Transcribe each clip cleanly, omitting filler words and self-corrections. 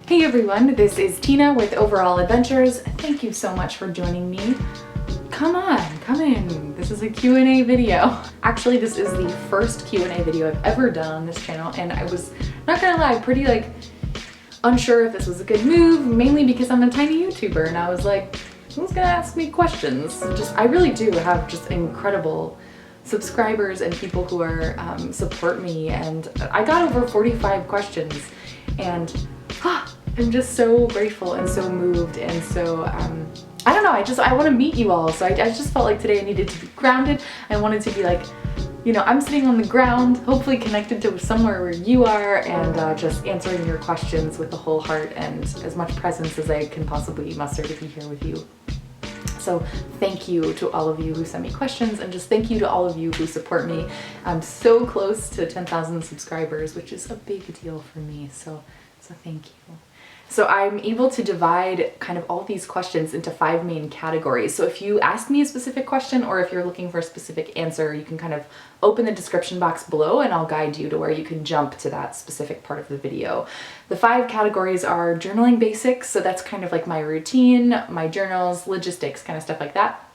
Hey everyone, this is Tina with Overall Adventures. Thank you so much for joining me. Come on, come in. This is a Q&A video. Actually, this is the first Q&A video I've ever done on this channel, and I was, not gonna lie, pretty unsure if this was a good move, mainly because I'm a tiny YouTuber, and I was like, who's gonna ask me questions? I really do have just incredible subscribers and people who are support me, and I got over 45 questions, and I'm just so grateful and so moved, and so I don't know, I want to meet you all, so I just felt like today I needed to be grounded. I wanted to be like, you know, I'm sitting on the ground, hopefully connected to somewhere where you are, and just answering your questions with the whole heart and as much presence as I can possibly muster to be here with you. So thank you to all of you who send me questions, and just thank you to all of you who support me. I'm so close to 10,000 subscribers, which is a big deal for me, so thank you. So I'm able to divide kind of all these questions into 5 main categories. So if you ask me a specific question, or if you're looking for a specific answer, you can kind of open the description box below and I'll guide you to where you can jump to that specific part of the video. The 5 categories are journaling basics, so that's kind of like my routine, my journals, logistics, kind of stuff like that.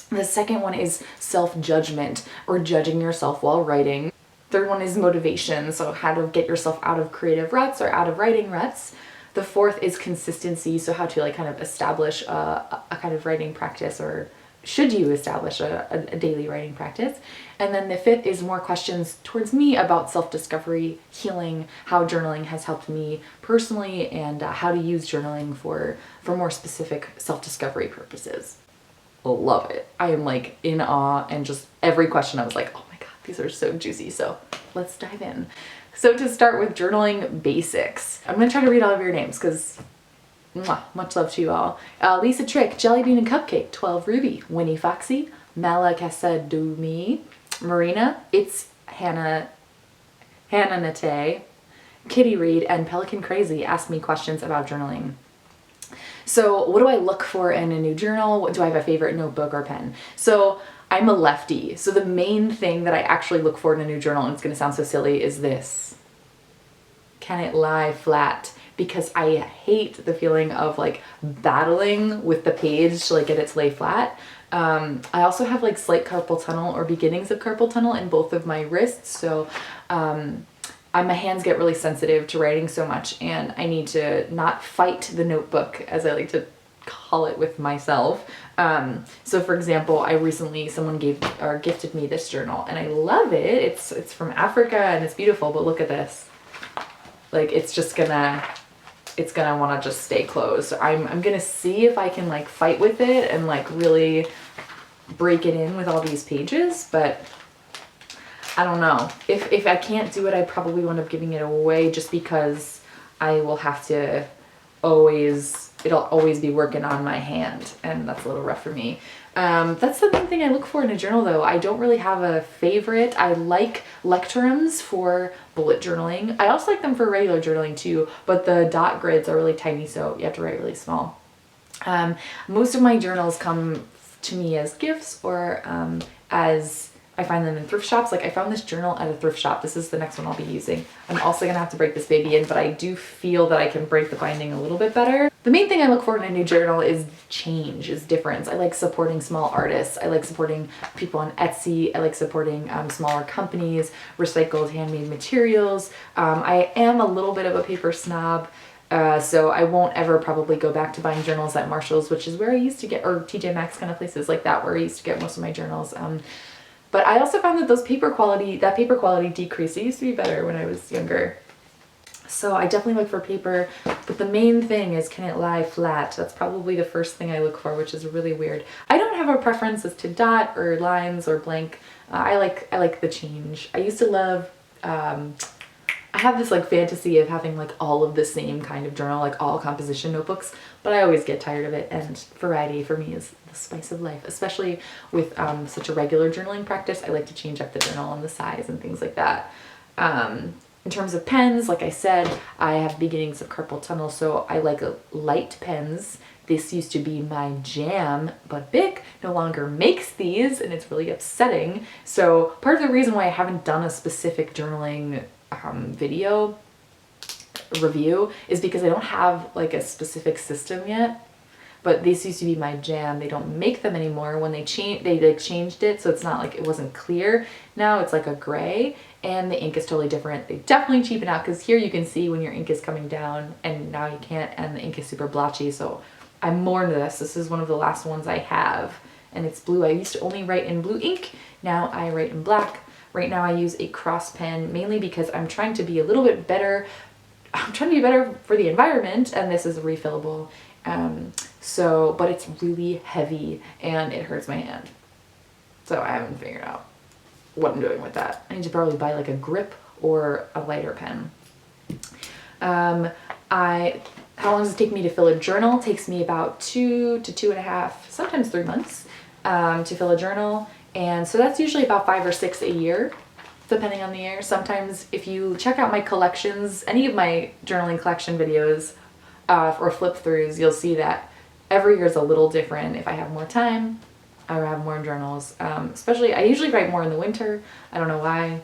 The second one is self-judgment, or judging yourself while writing. Third one is motivation, so how to get yourself out of creative ruts or out of writing ruts. The fourth is consistency, so how to kind of establish a kind of writing practice, or should you establish a daily writing practice. And then the fifth is more questions towards me about self-discovery, healing, how journaling has helped me personally, and how to use journaling for more specific self-discovery purposes. Love it. I am like in awe, and just every question I was like, oh my god, these are so juicy, so let's dive in. So to start with journaling basics, I'm going to try to read all of your names because much love to you all. Lisa Trick, Jellybean and Cupcake, 12 Ruby, Winnie Foxy, Mala Casadumi, Marina, It's Hannah Nate, Kitty Reed, and Pelican Crazy asked me questions about journaling. So what do I look for in a new journal? Do I have a favorite notebook or pen? So I'm a lefty, so the main thing that I actually look for in a new journal, and it's going to sound so silly, is this. Can it lie flat? Because I hate the feeling of like battling with the page to like get it to lay flat. I also have like slight carpal tunnel or beginnings of carpal tunnel in both of my wrists, so my hands get really sensitive to writing so much, and I need to not fight the notebook, as I like to call it with myself. So for example, someone gifted me this journal, and I love it. It's from Africa and it's beautiful, but look at this. Like it's gonna want to just stay closed. So I'm gonna see if I can like fight with it and like really break it in with all these pages, but I don't know. If I can't do it, I probably wind up giving it away, just because I will have to it'll always be working on my hand, and that's a little rough for me. That's the main thing I look for in a journal though. I don't really have a favorite. I like lecturums for bullet journaling. I also like them for regular journaling too, but the dot grids are really tiny, so you have to write really small. Most of my journals come to me as gifts, or as I find them in thrift shops. Like I found this journal at a thrift shop. This is the next one I'll be using. I'm also gonna have to break this baby in, but I do feel that I can break the binding a little bit better. The main thing I look for in a new journal is change, is difference. I like supporting small artists. I like supporting people on Etsy. I like supporting smaller companies, recycled handmade materials. I am a little bit of a paper snob. So I won't ever probably go back to buying journals at Marshall's, which is where I used to get, or TJ Maxx, kind of places like that, where I used to get most of my journals. But I also found that that paper quality decreased. It used to be better when I was younger. So I definitely look for paper, but the main thing is, can it lie flat? That's probably the first thing I look for, which is really weird. I don't have a preference as to dot or lines or blank. I like the change. I used to love, I have this like fantasy of having like all of the same kind of journal, like all composition notebooks, but I always get tired of it, and variety for me is the spice of life, especially with such a regular journaling practice. I like to change up the journal and the size and things like that. In terms of pens, like I said, I have beginnings of carpal tunnel, so I like light pens. This used to be my jam, but Bic no longer makes these, and it's really upsetting. So part of the reason why I haven't done a specific journaling video review is because I don't have like a specific system yet. But this used to be my jam. They don't make them anymore. When they changed it, so it's not like, it wasn't clear. Now it's like a gray, and the ink is totally different. They definitely cheapen out, because here you can see when your ink is coming down, and now you can't, and the ink is super blotchy. So I'm more into this. This is one of the last ones I have, and it's blue. I used to only write in blue ink. Now I write in black. Right now I use a cross pen, mainly because I'm trying to be a little bit better. I'm trying to be better for the environment, and this is refillable. But it's really heavy and it hurts my hand. So I haven't figured out what I'm doing with that. I need to probably buy like a grip or a lighter pen. How long does it take me to fill a journal? It takes me about 2 to 2.5, sometimes 3 months, to fill a journal. And so that's usually about 5 or 6 a year, depending on the year. Sometimes if you check out my collections, any of my journaling collection videos, or flip throughs, you'll see that every year is a little different. If I have more time, I have more journals. Especially, I usually write more in the winter. I don't know why.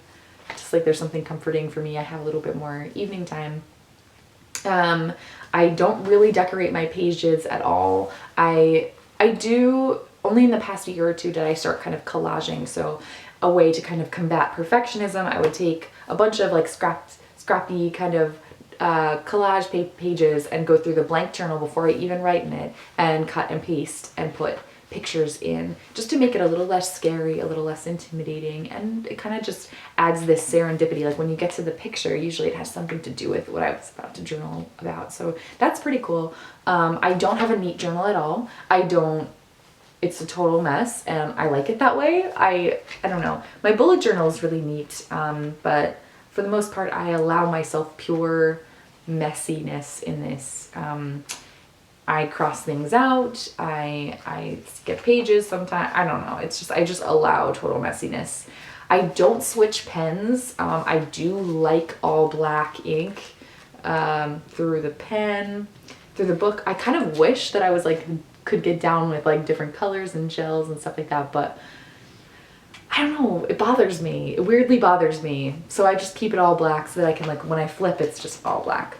Just like there's something comforting for me. I have a little bit more evening time. I don't really decorate my pages at all. I do, only in the past year or two did I start kind of collaging. So a way to kind of combat perfectionism, I would take a bunch of like scrappy kind of collage pages and go through the blank journal before I even write in it, and cut and paste and put pictures in, just to make it a little less scary, a little less intimidating, and it kind of just adds this serendipity. Like when you get to the picture, usually it has something to do with what I was about to journal about. So that's pretty cool. I don't have a neat journal at all. It's a total mess, and I like it that way. I don't know. My bullet journal is really neat, but for the most part, I allow myself pure messiness in this. I cross things out. I skip pages sometimes. I don't know. It's just, I just allow total messiness. I don't switch pens. I do like all black ink through the pen, through the book. I kind of wish that I was like, could get down with like different colors and gels and stuff like that, but I don't know, it bothers me. It weirdly bothers me. So I just keep it all black so that I can, like, when I flip, it's just all black.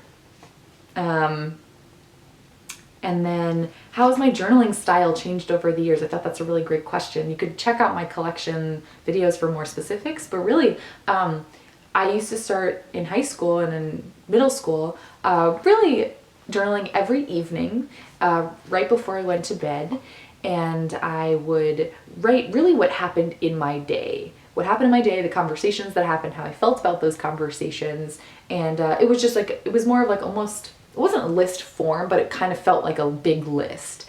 And then how has my journaling style changed over the years? I thought that's a really great question. You could check out my collection videos for more specifics, but really, I used to start in high school and in middle school, really journaling every evening, right before I went to bed. And I would write really what happened in my day. What happened in my day, the conversations that happened, how I felt about those conversations. And it was just like, it was more of like almost, it wasn't a list form, but it kind of felt like a big list.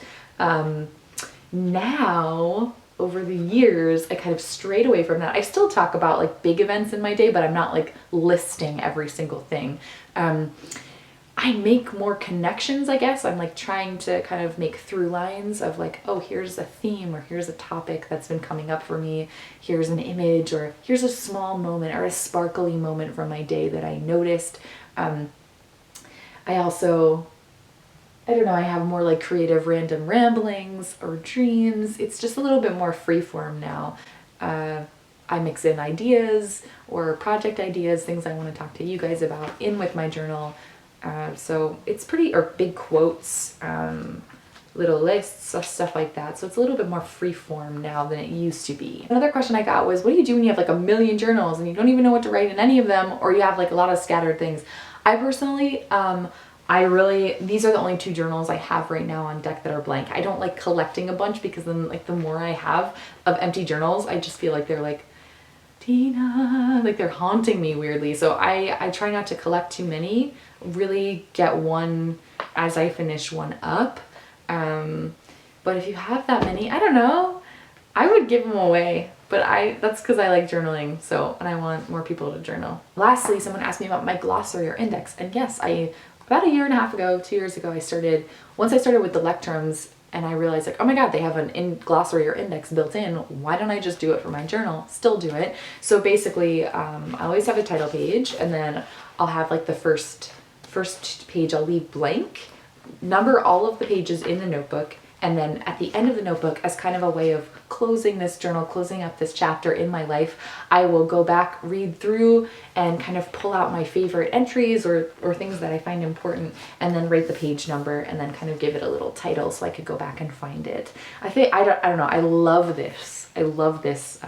Now, over the years, I kind of strayed away from that. I still talk about like big events in my day, but I'm not like listing every single thing. I make more connections, I guess. I'm like trying to kind of make through lines of like, oh, here's a theme, or here's a topic that's been coming up for me. Here's an image, or here's a small moment or a sparkly moment from my day that I noticed. I also, I don't know, I have more like creative random ramblings or dreams. It's just a little bit more freeform now. I mix in ideas or project ideas, things I want to talk to you guys about in with my journal. So it's pretty, or big quotes, little lists, stuff like that. So it's a little bit more free form now than it used to be. Another question I got was, what do you do when you have like 1 million journals and you don't even know what to write in any of them, or you have like a lot of scattered things? I personally, these are the only 2 journals I have right now on deck that are blank. I don't like collecting a bunch, because then like the more I have of empty journals, I just feel like they're like, Tina, like they're haunting me weirdly. So I try not to collect too many, really get one as I finish one up. But if you have that many, I don't know, I would give them away, but that's because I like journaling. So, and I want more people to journal. Lastly, someone asked me about my glossary or index, and yes, about 1.5 years ago, 2 years ago, once I started with the lecterns, and I realized like, oh my God, they have an glossary or index built in. Why don't I just do it for my journal? Still do it. So basically, I always have a title page, and then I'll have like the first page I'll leave blank, number all of the pages in the notebook, and then at the end of the notebook, as kind of a way of closing this journal, closing up this chapter in my life, I will go back, read through, and kind of pull out my favorite entries or things that I find important, and then write the page number, and then kind of give it a little title so I could go back and find it. I don't know, I love this. I love this.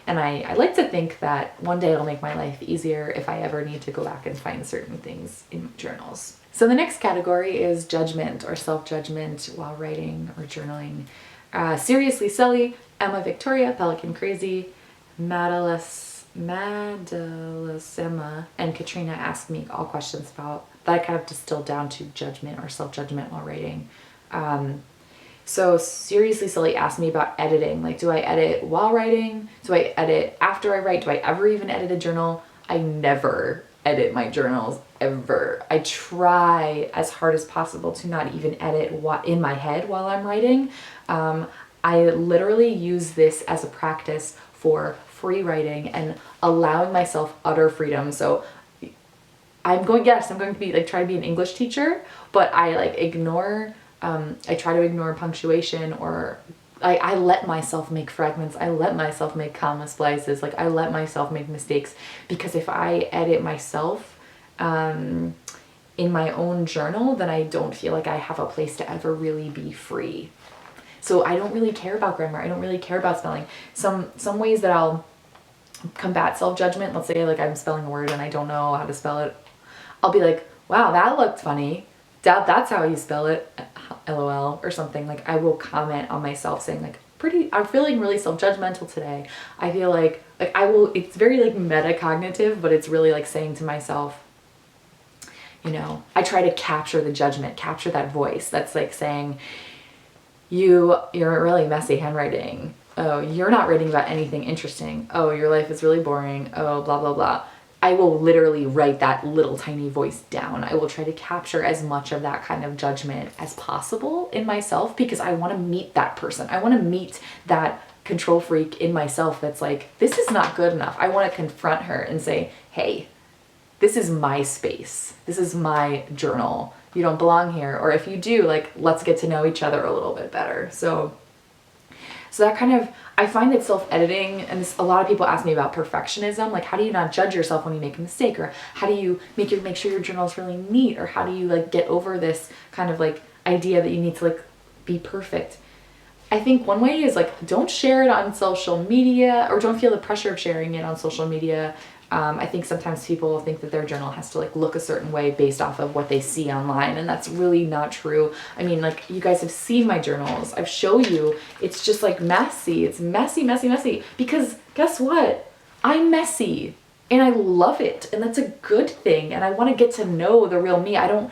And I like to think that one day it'll make my life easier if I ever need to go back and find certain things in journals. So the next category is judgment or self-judgment while writing or journaling. Seriously Silly, Emma Victoria, Pelican Crazy, Madalesema, and Katrina asked me all questions about that I kind of distilled down to judgment or self-judgment while writing. So Seriously Silly asked me about editing. Like, do I edit while writing? Do I edit after I write? Do I ever even edit a journal? I never edit my journals, ever. I try as hard as possible to not even edit what in my head while I'm writing. I literally use this as a practice for free writing and allowing myself utter freedom. So I'm going to be like, try to be an English teacher, but I like ignore, I try to ignore punctuation, or I let myself make fragments. I let myself make comma splices. Like, I let myself make mistakes, because if I edit myself in my own journal, then I don't feel like I have a place to ever really be free. So I don't really care about grammar. I don't really care about spelling. Some ways that I'll combat self-judgment, let's say like I'm spelling a word and I don't know how to spell it, I'll be like, wow, that looked funny. Doubt that's how you spell it, LOL, or something. Like, I will comment on myself saying like, I'm feeling really self-judgmental today. I feel like it's very like metacognitive, but it's really like saying to myself, you know, I try to capture the judgment, capture that voice that's like saying, you're really messy handwriting. Oh, you're not writing about anything interesting. Oh, your life is really boring. Oh, blah, blah, blah. I will literally write that little tiny voice down. I will try to capture as much of that kind of judgment as possible in myself, because I want to meet that person. I want to meet that control freak in myself that's like, this is not good enough. I want to confront her and say, hey, this is my space. This is my journal. You don't belong here. Or if you do, like, let's get to know each other a little bit better. So that kind of, I find that self-editing, and a lot of people ask me about perfectionism, like, how do you not judge yourself when you make a mistake? Or how do you make sure your journal is really neat? Or how do you like get over this kind of like idea that you need to like be perfect? I think one way is like, don't share it on social media, or don't feel the pressure of sharing it on social media. I think sometimes people think that their journal has to like look a certain way based off of what they see online, and that's really not true. I mean, like, you guys have seen my journals. I've shown you. It's just like messy. It's messy, messy, messy. Because guess what? I'm messy and I love it, and that's a good thing. And I want to get to know the real me. I don't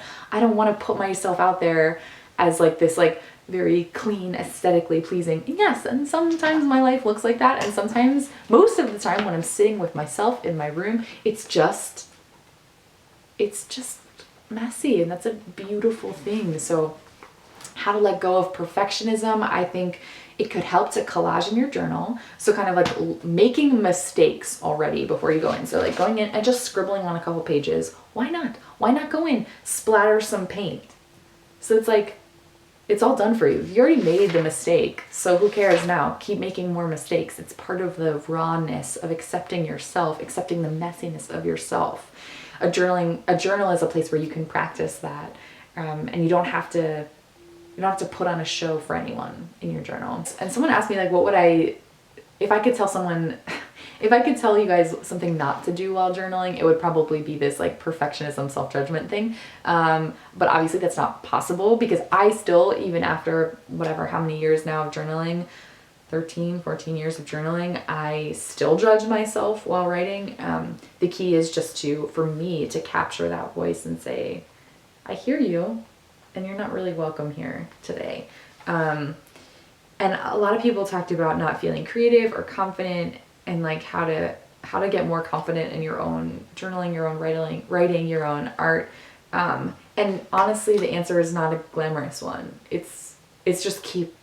want to put myself out there as like this like very clean, aesthetically pleasing. Yes, and sometimes my life looks like that, and sometimes, most of the time when I'm sitting with myself in my room, it's just messy, and that's a beautiful thing. So how to let go of perfectionism, I think it could help to collage in your journal. So kind of like making mistakes already before you go in. So like going in and just scribbling on a couple pages. Why not? Why not go in, splatter some paint? So it's like, it's all done for you. You already made the mistake, so who cares now? Keep making more mistakes. It's part of the rawness of accepting yourself, accepting the messiness of yourself. A journal is a place where you can practice that, and you don't have to put on a show for anyone in your journal. And someone asked me like, what would if I could tell you guys something not to do while journaling, it would probably be this like perfectionism, self-judgment thing. But obviously that's not possible, because I still, even after whatever, how many years now of journaling, 13, 14 years of journaling, I still judge myself while writing. The key is just for me to capture that voice and say, I hear you, and you're not really welcome here today. And a lot of people talked about not feeling creative or confident, and like how to get more confident in your own journaling, your own writing, your own art. And honestly, the answer is not a glamorous one. It's just keep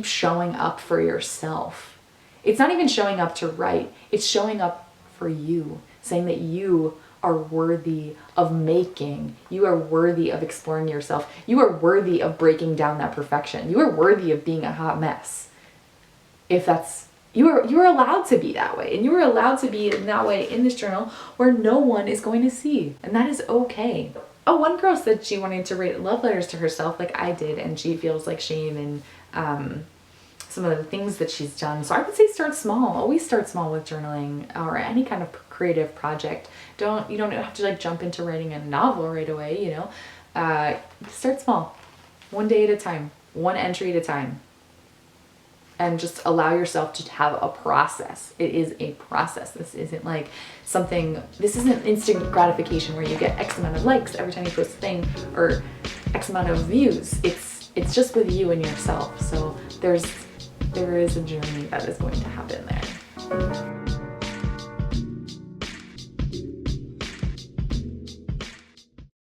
showing up for yourself. It's not even showing up to write. It's showing up for you, saying that you are worthy of making. You are worthy of exploring yourself. You are worthy of breaking down that perfection. You are worthy of being a hot mess. if that's, you are allowed to be that way, and you are allowed to be in that way in this journal where no one is going to see, and that is okay. Oh, one girl said she wanted to write love letters to herself like I did, and she feels like shame and some of the things that she's done. So I would say start small. Always start small with journaling or any kind of creative project. You don't have to like jump into writing a novel right away, you know. Start small, one day at a time, one entry at a time. And just allow yourself to have a process. It is a process. This isn't like this isn't instant gratification where you get X amount of likes every time you post a thing or X amount of views. It's just with you and yourself. So there is a journey that is going to happen there.